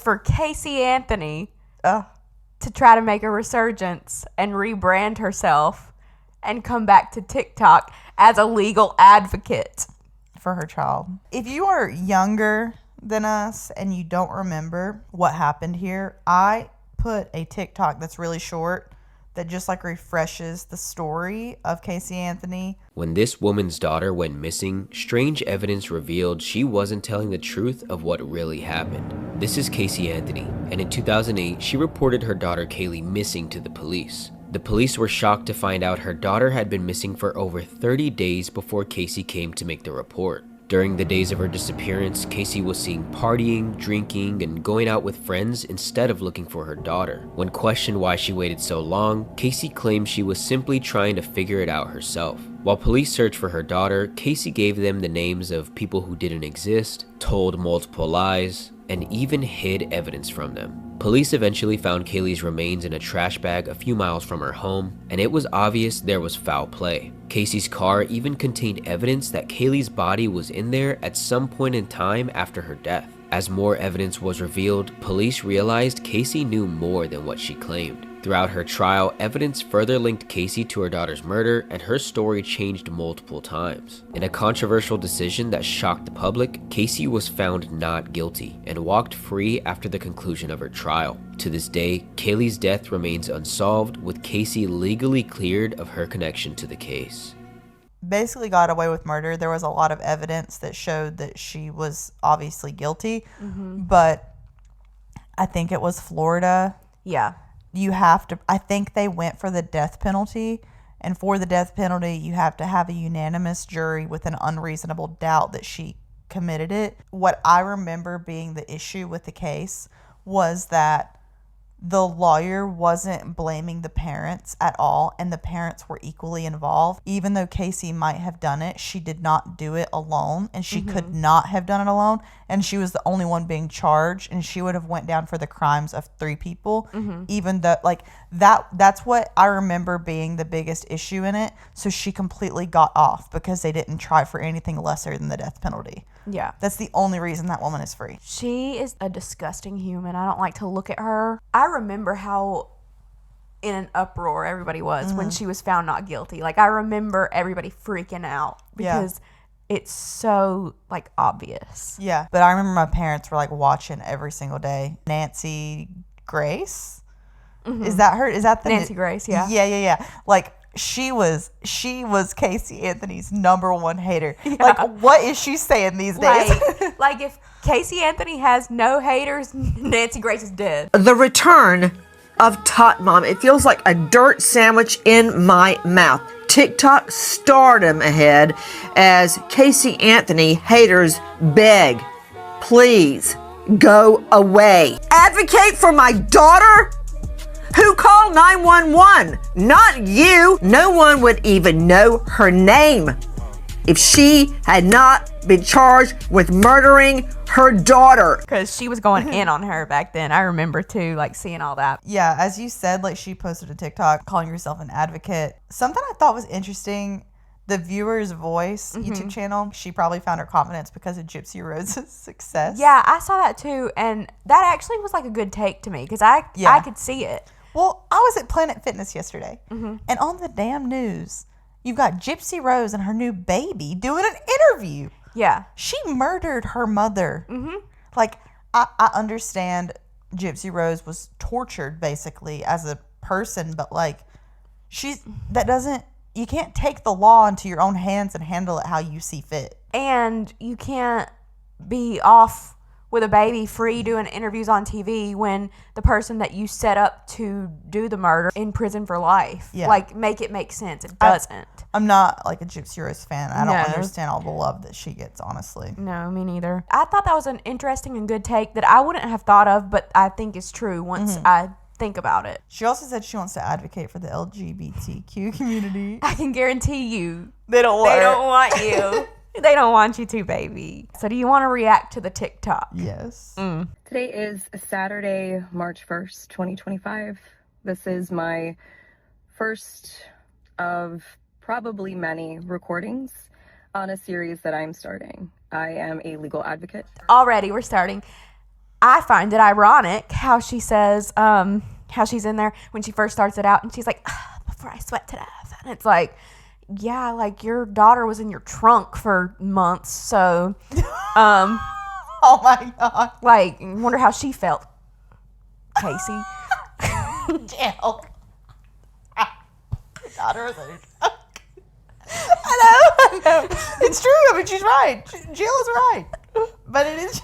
for Casey Anthony to try to make a resurgence and rebrand herself and come back to TikTok as a legal advocate for her child. If you are younger than us and you don't remember what happened here, I put a TikTok that's really short that just like refreshes the story of Casey Anthony. When this woman's daughter went missing, strange evidence revealed she wasn't telling the truth of what really happened. This is Casey Anthony, and in 2008, she reported her daughter Kaylee missing to the police. The police were shocked to find out her daughter had been missing for over 30 days before Casey came to make the report. During the days of her disappearance, Casey was seen partying, drinking, and going out with friends instead of looking for her daughter. When questioned why she waited so long, Casey claimed she was simply trying to figure it out herself. While police searched for her daughter, Casey gave them the names of people who didn't exist, told multiple lies, and even hid evidence from them. Police eventually found Kaylee's remains in a trash bag a few miles from her home, and it was obvious there was foul play. Casey's car even contained evidence that Kaylee's body was in there at some point in time after her death. As more evidence was revealed, police realized Casey knew more than what she claimed. Throughout her trial, evidence further linked Casey to her daughter's murder, and her story changed multiple times. In a controversial decision that shocked the public, Casey was found not guilty and walked free after the conclusion of her trial. To this day, Kaylee's death remains unsolved, with Casey legally cleared of her connection to the case. Basically got away with murder. There was a lot of evidence that showed that she was obviously guilty, but I think it was Florida. Yeah. You have to, I think they went for the death penalty, and for the death penalty, you have to have a unanimous jury with an unreasonable doubt that she committed it. What I remember being the issue with the case was that the lawyer wasn't blaming the parents at all, and the parents were equally involved. Even though Casey might have done it, she did not do it alone, and she could not have done it alone, and she was the only one being charged, and she would have went down for the crimes of 3 people, even though, like, that's what I remember being the biggest issue in it. So she completely got off because they didn't try for anything lesser than the death penalty. Yeah. That's the only reason that woman is free. She is a disgusting human. I don't like to look at her. I remember how in an uproar everybody was when she was found not guilty. Like, I remember everybody freaking out because it's so, like, obvious. Yeah. But I remember my parents were, like, watching every single day. Nancy Grace? Is that her? Is that the Nancy Grace, yeah. Yeah. Like, she was Casey Anthony's #1 hater. Yeah. Like, what is she saying these days? Like, if Casey Anthony has no haters, Nancy Grace is dead. The return of TOT Mom. It feels like a dirt sandwich in my mouth. TikTok stardom ahead as Casey Anthony haters beg, please go away. Advocate for my daughter? Who called 911? Not you. No one would even know her name if she had not been charged with murdering her daughter. Because she was going in on her back then. I remember, too, like, seeing all that. Yeah, as you said, like, she posted a TikTok calling herself an advocate. Something I thought was interesting, the Viewer's Voice YouTube channel, she probably found her confidence because of Gypsy Rose's success. Yeah, I saw that, too. And that actually was, like, a good take to me because I could see it. Well, I was at Planet Fitness yesterday, and on the damn news, you've got Gypsy Rose and her new baby doing an interview. Yeah. She murdered her mother. Like, I understand Gypsy Rose was tortured, basically, as a person, but, like, you can't take the law into your own hands and handle it how you see fit. And you can't be off with a baby free doing interviews on TV when the person that you set up to do the murder in prison for life. Yeah. Like, make it make sense. It doesn't. I'm not, like, a Gypsy Rose fan. I don't understand all the love that she gets, honestly. No, me neither. I thought that was an interesting and good take that I wouldn't have thought of, but I think is true once I think about it. She also said she wants to advocate for the LGBTQ community. I can guarantee you they don't want you. They don't want you to, baby. So do you want to react to the TikTok? Yes. Today is Saturday, March 1st, 2025. This is my first of probably many recordings on a series that I'm starting. I am a legal advocate. Already, we're starting. I find it ironic how she says, how she's in there when she first starts it out, and she's like, before I sweat to death. And it's like, yeah, like your daughter was in your trunk for months, so, Oh my God. like, wonder how she felt, Casey. Jill. Your daughter was in your trunk. I know. It's true. I mean, she's right. Jill is right. But it is.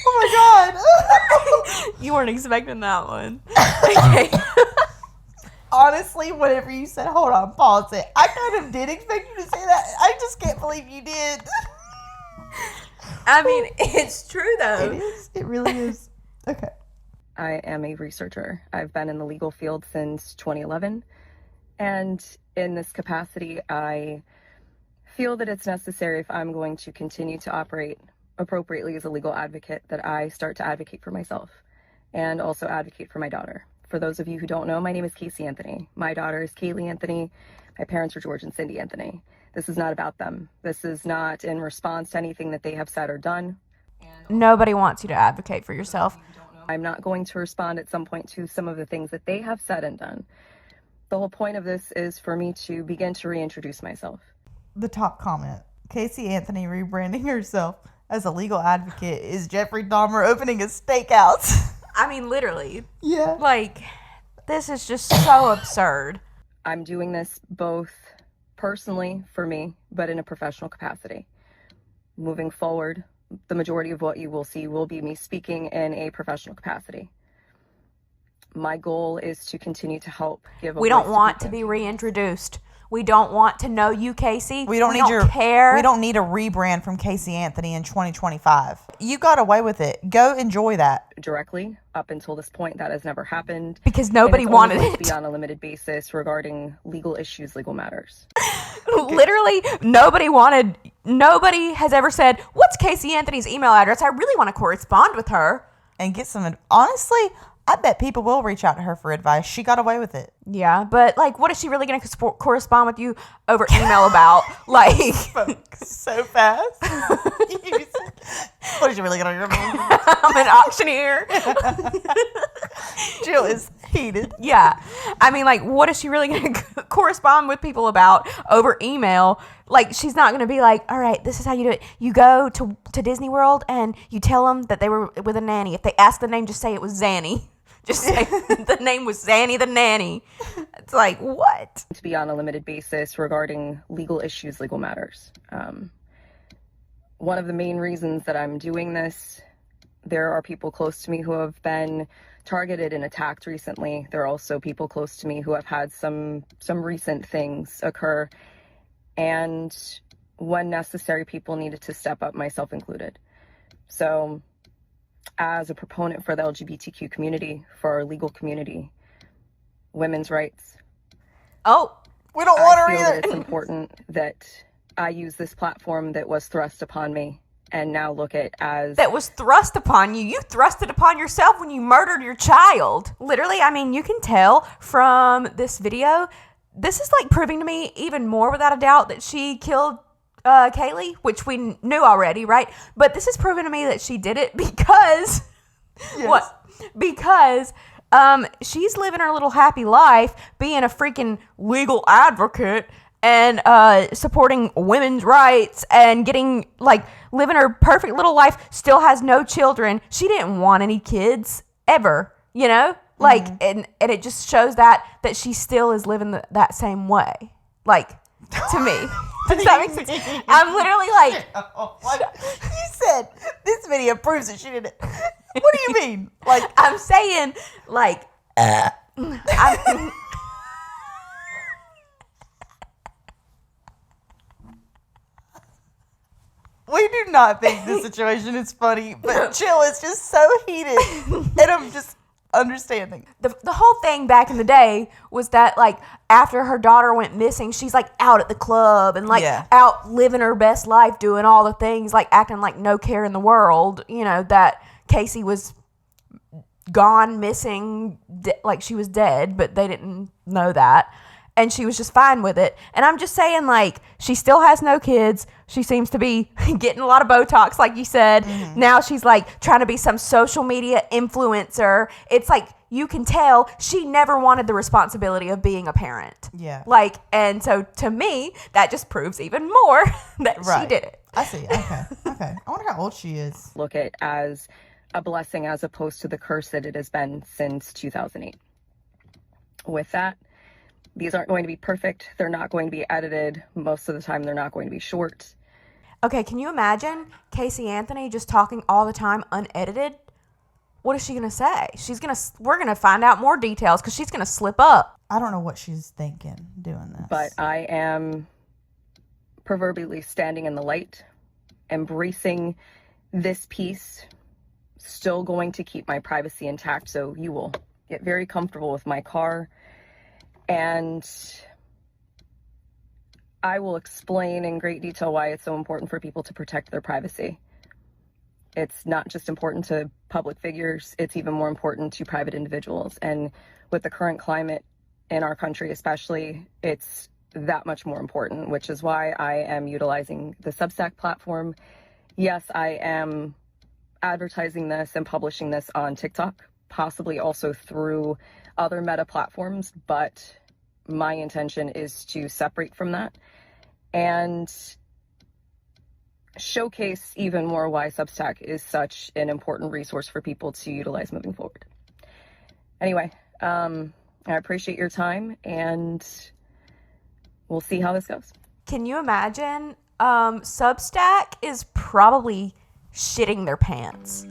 Oh my God. You weren't expecting that one. Okay. Honestly, whatever you said, hold on, pause it. I kind of did expect you to say that. I just can't believe you did. I mean, it's true, though. It is. It really is. Okay. I am a researcher. I've been in the legal field since 2011. And in this capacity, I feel that it's necessary, if I'm going to continue to operate appropriately as a legal advocate, that I start to advocate for myself and also advocate for my daughter. For those of you who don't know, my name is Casey Anthony. My daughter is Kaylee Anthony. My parents are George and Cindy Anthony. This is not about them. This is not in response to anything that they have said or done. Nobody wants you to advocate for yourself. I'm not going to respond at some point to some of the things that they have said and done. The whole point of this is for me to begin to reintroduce myself. The top comment. Casey Anthony rebranding herself as a legal advocate is Jeffrey Dahmer opening a steakhouse. I mean, literally. Yeah. Like, this is just so absurd. I'm doing this both personally for me, but in a professional capacity. Moving forward, the majority of what you will see will be me speaking in a professional capacity. My goal is to continue to help give a We voice don't want to people. be reintroduced. We don't want to know you, Casey. We don't care. We don't need a rebrand from Casey Anthony in 2025. You got away with it. Go enjoy that. Directly. Up until this point, that has never happened. Because And nobody it's wanted only going to it. be on a limited basis regarding legal issues, legal matters. Literally, nobody has ever said, what's Casey Anthony's email address? I really want to correspond with her. And get some. Honestly, I bet people will reach out to her for advice. She got away with it. Yeah, but like, what is she really going to correspond with you over email about? Like, So fast. What is she really going to do? I'm an auctioneer. Jill is heated. Yeah. I mean, like, what is she really going to correspond with people about over email? Like, she's not going to be like, all right, this is how you do it. You go to Disney World and you tell them that they were with a nanny. If they ask the name, just say it was Zanny. Just say the name was Zanny the nanny. It's like, what? To be on a limited basis regarding legal issues, legal matters. One of the main reasons that I'm doing this, there are people close to me who have been targeted and attacked recently. There are also people close to me who have had some recent things occur. And when necessary, people needed to step up, myself included. So as a proponent for the LGBTQ community, for our legal community, women's rights, Oh, We don't want her I feel that either. it's important that I use this platform that was thrust upon me and now look at as that was thrust upon you. You thrust it upon yourself when you murdered your child. Literally, I mean, you can tell from this video, this is like proving to me even more without a doubt that she killed Kaylee, which we knew already, right? But this is proving to me that she did it because what? Because she's living her little happy life, being a freaking legal advocate and supporting women's rights and getting like living her perfect little life. Still has no children. She didn't want any kids ever, you know. Like, and it just shows that she still is living that same way. Like, to me. Does that make sense? I'm literally like, What? You said this video proves that she did it. What do you mean? Like, I'm saying, like, we do not think this situation is funny, but Jill is just so heated, and I'm just understanding. the whole thing back in the day was that, like, after her daughter went missing, she's, like, out at the club and, like, out living her best life, doing all the things, like, acting like no care in the world, you know, that Casey was gone, missing, like she was dead, but they didn't know that. and she was just fine with it. And I'm just saying, like, she still has no kids. She seems to be getting a lot of Botox, like you said. Now she's like trying to be some social media influencer. It's like, you can tell she never wanted the responsibility of being a parent. Yeah. Like, and so to me, that just proves even more that she did it. I see. Okay. Okay. I wonder how old she is. Look at as a blessing as opposed to the curse that it has been since 2008. With that, these aren't going to be perfect. They're not going to be edited. Most of the time, they're not going to be short. Okay, can you imagine Casey Anthony just talking all the time unedited? What is she going to say? We're going to find out more details because she's going to slip up. I don't know what she's thinking doing this. But I am proverbially standing in the light, embracing this piece, still going to keep my privacy intact. So you will get very comfortable with my car, and I will explain in great detail why it's so important for people to protect their privacy. It's not just important to public figures, it's even more important to private individuals. And with the current climate in our country especially, it's that much more important, which is why I am utilizing the Substack platform. Yes, I am advertising this and publishing this on TikTok, possibly also through other meta platforms, but my intention is to separate from that and showcase even more why Substack is such an important resource for people to utilize moving forward. Anyway, I appreciate your time, and we'll see how this goes. Can you imagine? Substack is probably shitting their pants.